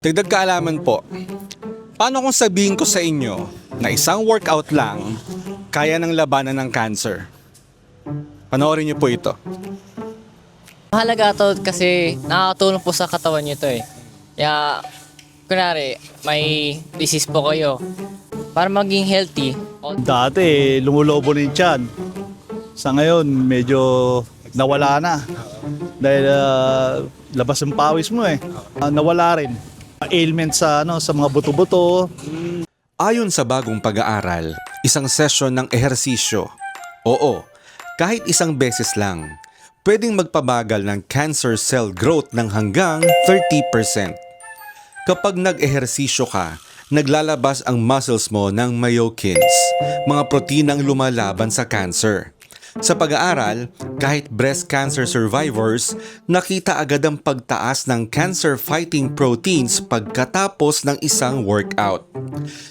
Dagdag kaalaman po, paano kung sabihin ko sa inyo na isang workout lang kaya ng labanan ng cancer? Panoorin niyo po ito. Mahalaga to kasi nakakatulong po sa katawan nyo to eh. Kaya, kunwari, may disease po kayo. Para maging healthy, Dati, lumulobo na yung tiyan. Sa ngayon, medyo nawala na. Dahil labas ang pawis mo eh. Nawala rin. Ailment sa mga buto-buto. Ayon sa bagong pag-aaral, isang session ng ehersisyo, oo, kahit isang beses lang, pwedeng magpabagal ng cancer cell growth ng hanggang 30%. Kapag nag-ehersisyo ka, naglalabas ang muscles mo ng myokines, mga proteinang lumalaban sa cancer. Sa pag-aaral, kahit breast cancer survivors, nakita agad ang pagtaas ng cancer-fighting proteins pagkatapos ng isang workout.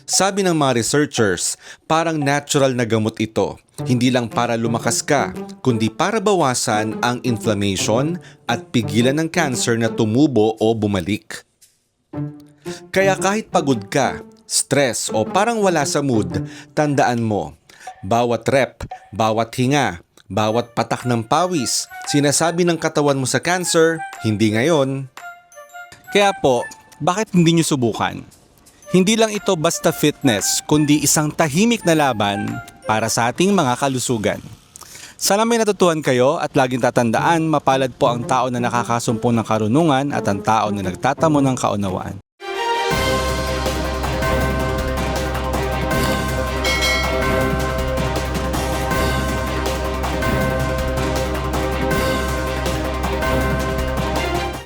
Sabi ng mga researchers, parang natural na gamot ito, hindi lang para lumakas ka, kundi para bawasan ang inflammation at pigilan ng cancer na tumubo o bumalik. Kaya kahit pagod ka, stress o parang wala sa mood, tandaan mo, bawat rep, bawat hinga, bawat patak ng pawis, sinasabi ng katawan mo sa cancer, hindi ngayon. Kaya po, bakit hindi nyo subukan? Hindi lang ito basta fitness, kundi isang tahimik na laban para sa ating mga kalusugan. Sana may natutuhan kayo at laging tatandaan, mapalad po ang tao na nakakasumpong ng karunungan at ang tao na nagtatamo ng kaunawaan.